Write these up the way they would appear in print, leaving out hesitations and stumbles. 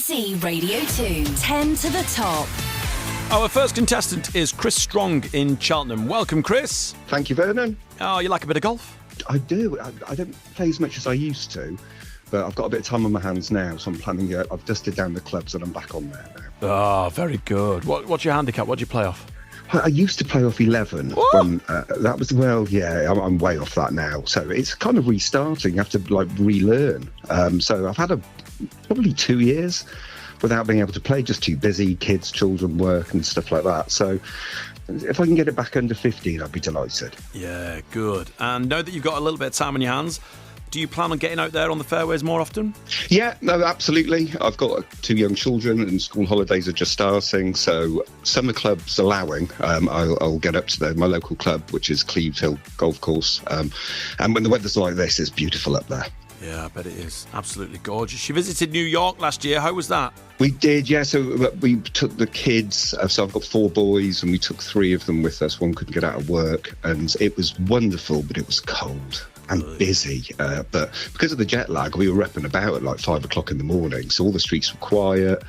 BBC Radio 2. 10 to the top. Our first contestant is Chris Strong in Cheltenham. Welcome, Chris. Thank you, Vernon. Oh, you like a bit of golf? I do. I don't play as much as I used to, but I've got a bit of time on my hands now, so I'm planning. I've dusted down the clubs and I'm back on there now. Oh, very good. What's your handicap? What do you play off? I used to play off 11. When, that was, I'm way off that now. So it's kind of restarting. You have to relearn. So I've had probably 2 years without being able to play, just too busy, kids, children, work and stuff like that. So if I can get it back under 15, I'd be delighted. Yeah, good. And now that you've got a little bit of time on your hands, do you plan on getting out there on the fairways more often? Yeah, no, absolutely. I've got 2 young children and school holidays are just starting. So summer clubs allowing, I'll get up to my local club, which is Cleve Hill Golf Course. And when the weather's like this, it's beautiful up there. Yeah, I bet it is. Absolutely gorgeous. You visited New York last year. How was that? We did, yeah. So we took the kids. So I've got 4 boys and we took 3 of them with us. One couldn't get out of work. And it was wonderful, but it was cold and busy. But because of the jet lag, we were up and about at 5 o'clock in the morning. So all the streets were quiet.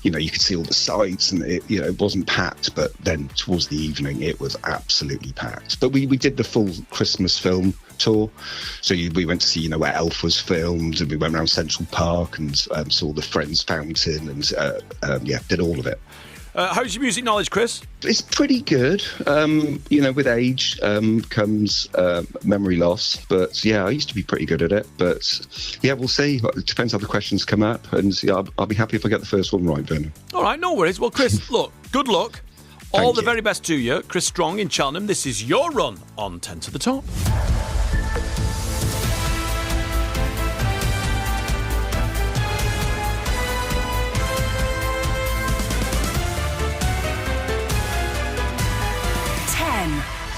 You know, you could see all the sights and it wasn't packed. But then towards the evening, it was absolutely packed. But we did the full Christmas film tour. So we went to see, where Elf was filmed, and we went around Central Park and saw the Friends Fountain and, did all of it. How's your music knowledge, Chris? It's pretty good. With age comes memory loss. But, yeah, I used to be pretty good at it. But, yeah, we'll see. It depends how the questions come up. And, yeah, I'll be happy if I get the first one right, Vernon. All right, no worries. Well, Chris, look, good luck. All the you. very best to you. Chris Strong in Cheltenham. This is your run on 10 to the top.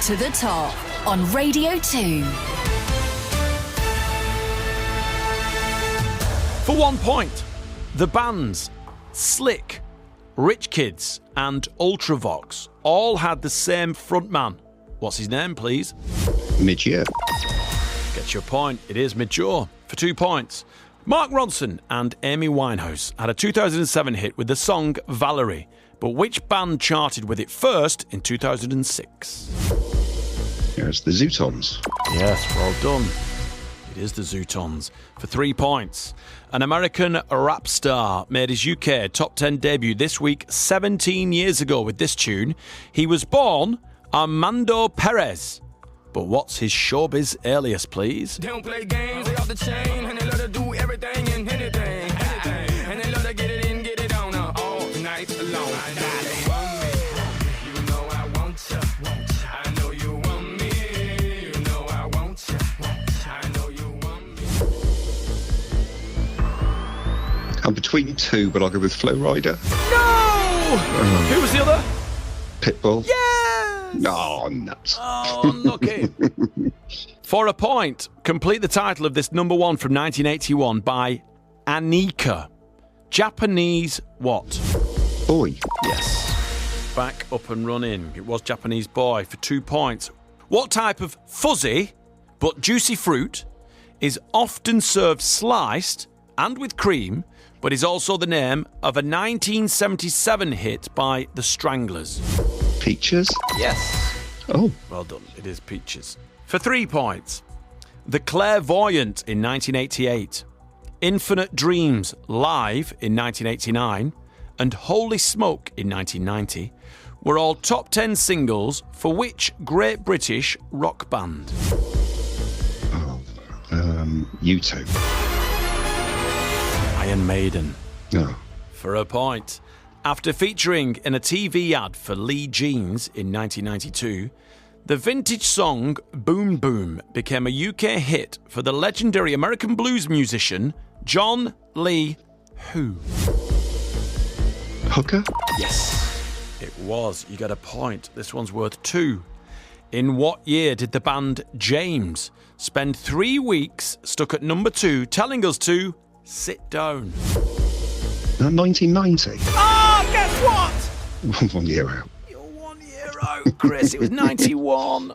To the top on Radio 2. For 1 point, the bands Slick, Rich Kids and Ultravox all had the same frontman. What's his name, please? Mid-year. Get your point. It is Mid-year. For 2 points, Mark Ronson and Amy Winehouse had a 2007 hit with the song Valerie. But which band charted with it first in 2006? It's the Zootons. Yes, well done. It is the Zootons. For 3 points, an American rap star made his UK top 10 debut this week 17 years ago with this tune. He was born Armando Perez. But what's his showbiz alias, please? They don't play games, they off the chain, and they love to do everything and anything. And they love to get it in, get it on all night long. They want me, you know I want you. I know you want me, you know I want you. I know you want me. I'm between 2, but I'll go with Flow Rider. No! Who was the other? Pitbull. Yes! No, nuts. Oh, unlucky. For a point, complete the title of this number one from 1981 by Anika. Japanese what? Boy. Yes. Back up and running. It was Japanese boy for 2 points. What type of fuzzy but juicy fruit is often served sliced and with cream, but is also the name of a 1977 hit by The Stranglers? Peaches. Yes. Oh. Well done. It is peaches. For 3 points, The Clairvoyant in 1988, Infinite Dreams live in 1989, and Holy Smoke in 1990 were all top 10 singles for which Great British rock band? U2. Iron Maiden. Oh. For a point, after featuring in a TV ad for Lee Jeans in 1992, the vintage song Boom Boom became a UK hit for the legendary American blues musician John Lee who? Hooker? Yes, it was. You get a point. This one's worth 2. In what year did the band James spend 3 weeks stuck at number 2 telling us to sit down? 1990. Ah, guess what? 1 year out. You're 1 year out, Chris. It was 91.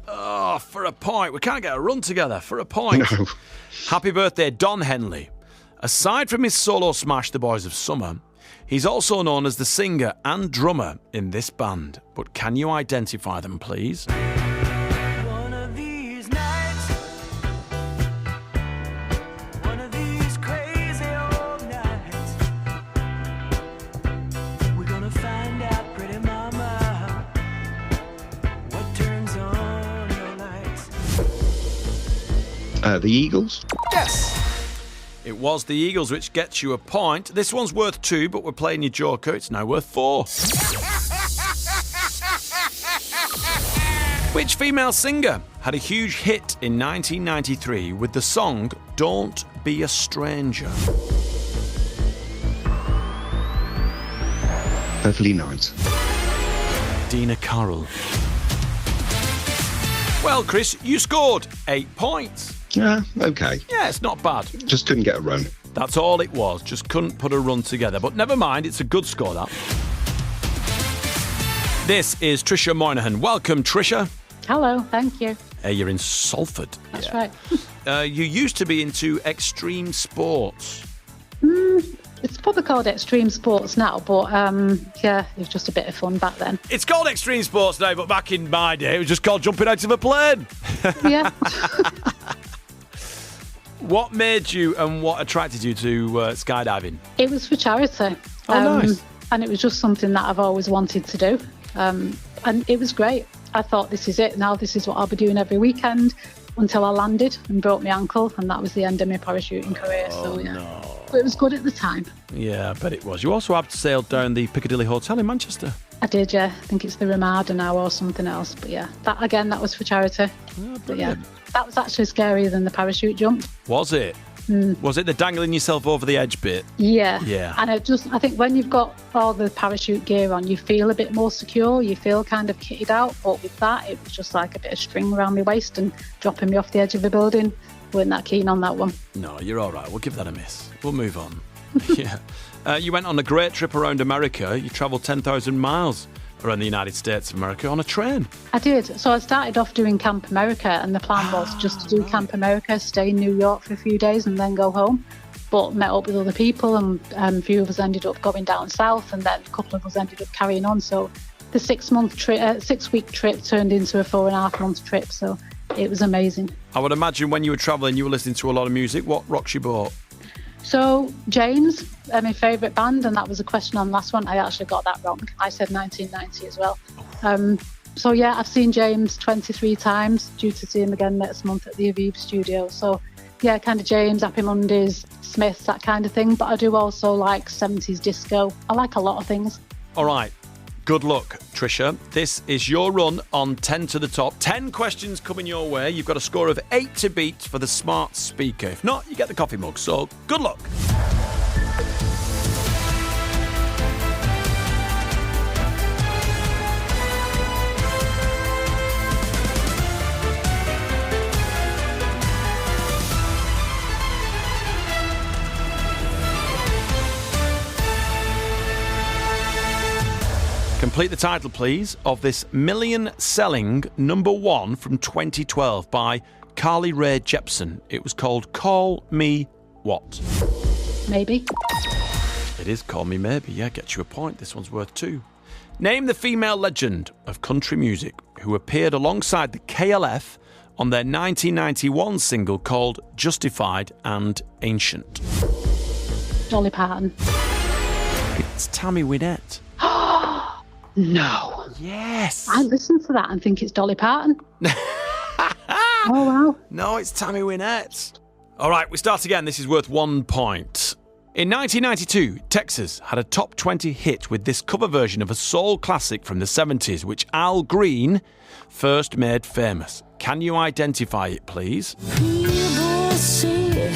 Oh, for a point. We can't get a run together. For a point. No. Happy birthday, Don Henley. Aside from his solo smash, The Boys of Summer, he's also known as the singer and drummer in this band. But can you identify them, please? One of these nights, one of these crazy old nights, we're gonna find out, pretty mama, what turns on your lights. The Eagles? Yes! It was the Eagles, which gets you a point. This one's worth 2, but we're playing your joker. It's now worth 4. Which female singer had a huge hit in 1993 with the song Don't Be a Stranger? Beverly Knight. Dina Carroll. Well, Chris, you scored 8 points. Yeah, okay. Yeah, it's not bad. Just couldn't get a run. That's all it was. Just couldn't put a run together. But never mind, it's a good score, that. This is Trisha Moynihan. Welcome, Trisha. Hello, thank you. Hey, you're in Salford. That's right. You used to be into extreme sports. It's probably called extreme sports now, but yeah, it was just a bit of fun back then. It's called extreme sports now, but back in my day, it was just called jumping out of a plane. Yeah. What made you and what attracted you to skydiving? It was for charity. Oh, nice. And it was just something that I've always wanted to do. And it was great. I thought, this is it. Now this is what I'll be doing every weekend until I landed and broke my ankle. And that was the end of my parachuting career. So, yeah. No. But it was good at the time. Yeah, I bet it was. You also sailed down the Piccadilly Hotel in Manchester. I did, yeah. I think it's the Ramada now or something else. But yeah, that was for charity. Oh, But yeah, that was actually scarier than the parachute jump. Was it? Was it the dangling yourself over the edge bit? Yeah. Yeah. And I think when you've got all the parachute gear on, you feel a bit more secure. You feel kind of kitted out. But with that, it was just like a bit of string around my waist and dropping me off the edge of the building. Weren't that keen on that one. No, you're all right. We'll give that a miss. We'll move on. Yeah. You went on a great trip around America. You travelled 10,000 miles around the United States of America on a train. I did. So I started off doing Camp America, and the plan was just to do Camp America, stay in New York for a few days and then go home. But met up with other people, and a few of us ended up going down south, and then a couple of us ended up carrying on. So the 6-week trip turned into a 4.5-month trip. So it was amazing. I would imagine when you were travelling, you were listening to a lot of music. What rocks you bought? So James, my favourite band, and that was a question on last one. I actually got that wrong. I said 1990 as well. So yeah, I've seen James 23 times, due to see him again next month at the Aviv studio. So yeah, kind of James, Happy Mondays, Smiths, that kind of thing. But I do also like 70s disco. I like a lot of things. All right. Good luck, Trisha. This is your run on 10 to the top. 10 questions coming your way. You've got a score of 8 to beat for the smart speaker. If not, you get the coffee mug. So good luck. Complete the title, please, of this million-selling #1 from 2012 by Carly Rae Jepsen. It was called Call Me What? Maybe. It is Call Me Maybe. Yeah, gets you a point. This one's worth 2. Name the female legend of country music who appeared alongside the KLF on their 1991 single called Justified and Ancient. Dolly Parton. It's Tammy Wynette. No. Yes. I listen to that and think it's Dolly Parton. Oh, wow. No, it's Tammy Wynette. All right, we start again. This is worth 1 point. In 1992, Texas had a top 20 hit with this cover version of a soul classic from the 70s, which Al Green first made famous. Can you identify it, please? People say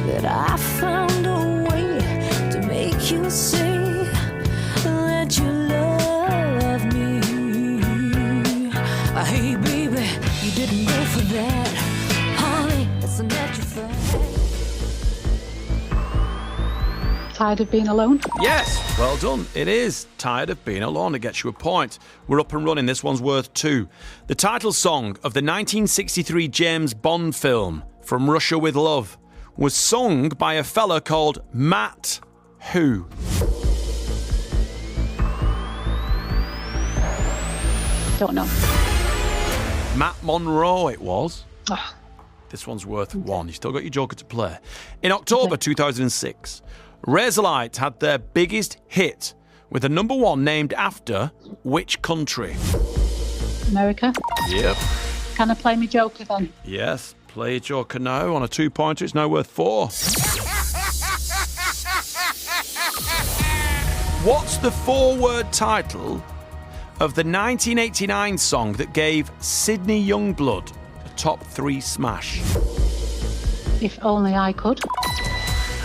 that I found a way to make you say that you love me. Hey, baby, you didn't go for that. Honey, it's a natural fact. Tired of being alone? Yes, well done. It is Tired of Being Alone. It gets you a point. We're up and running. This one's worth 2. The title song of the 1963 James Bond film, From Russia with Love, was sung by a fella called Matt who? Don't know. Matt Monroe it was. Oh, This one's worth one. You still got your joker to play. In October 2006, Razorlight had their biggest hit with a number one named after which country? America. Yep. Can I play me joker then? Yes. Play your joker now on a 2-pointer. It's now worth 4. What's the 4-word title of the 1989 song that gave Sydney Youngblood a top 3 smash? If only I could.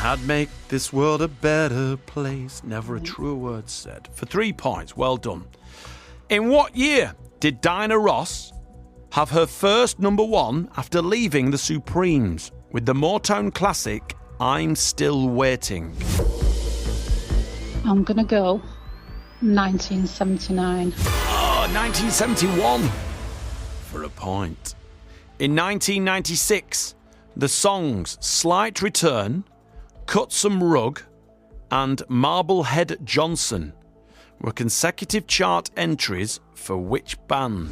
I'd make this world a better place. Never a truer word said. For 3 points. Well done. In what year did Diana Ross have her first number one after leaving the Supremes with the Motown classic I'm Still Waiting? I'm going to go 1979. Oh, 1971 for a point. In 1996, the songs Slight Return, Cut Some Rug and Marblehead Johnson were consecutive chart entries for which band?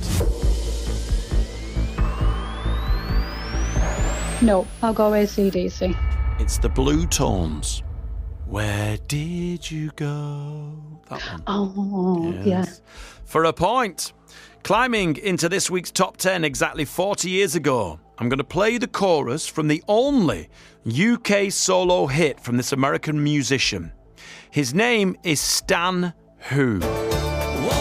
No, I'll go AC/DC. It's the Blue Tones. Where did you go? That one. Oh, Yes. yeah. For a point. Climbing into this week's top 10 exactly 40 years ago, I'm going to play the chorus from the only UK solo hit from this American musician. His name is Stan who? Whoa,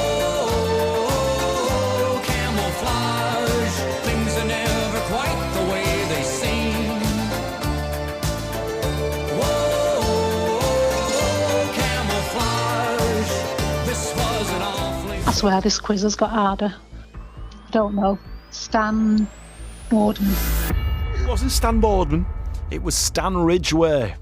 camouflage. Things are never quite the way they seem. Whoa, camouflage. This was an awfully... I swear this quiz has got harder. I don't know. Stan Boardman. It wasn't Stan Boardman. It was Stan Ridgway.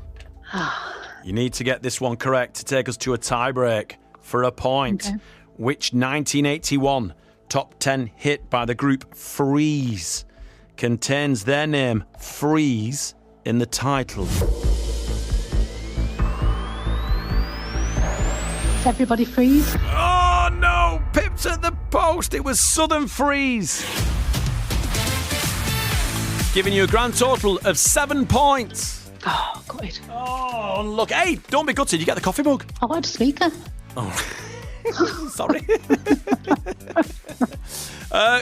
You need to get this one correct to take us to a tie-break for a point. Okay. Which 1981 top 10 hit by the group Freeze contains their name, Freeze, in the title? Everybody freeze. Oh no! Pipped at the post. It was Southern Freeze. Giving you a grand total of 7 points. Oh, got it. Oh, look. Hey, don't be gutted. You get the coffee mug. I want a speaker. Sorry.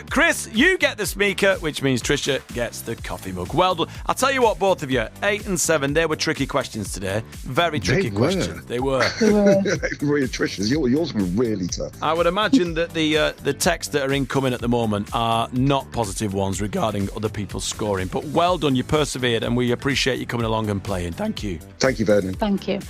Chris, you get the speaker, which means Trisha gets the coffee mug. Well done. I'll tell you what, both of you, 8 and 7, they were tricky questions today. Very tricky questions. They were. Really, Trisha's. Yours were really tough. I would imagine that the texts that are incoming at the moment are not positive ones regarding other people's scoring. But well done, you persevered, and we appreciate you coming along and playing. Thank you. Thank you, Vernon. Thank you.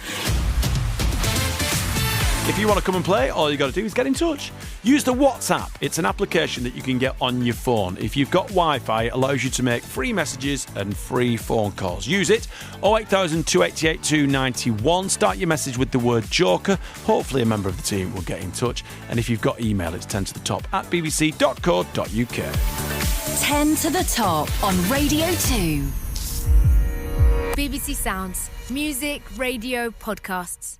If you want to come and play, all you got to do is get in touch. Use the WhatsApp. It's an application that you can get on your phone. If you've got Wi-Fi, it allows you to make free messages and free phone calls. Use it. 08000 288 291. Start your message with the word Joker. Hopefully a member of the team will get in touch. And if you've got email, it's 10 to the top at bbc.co.uk. 10 to the top on Radio 2. BBC Sounds. Music, radio, podcasts.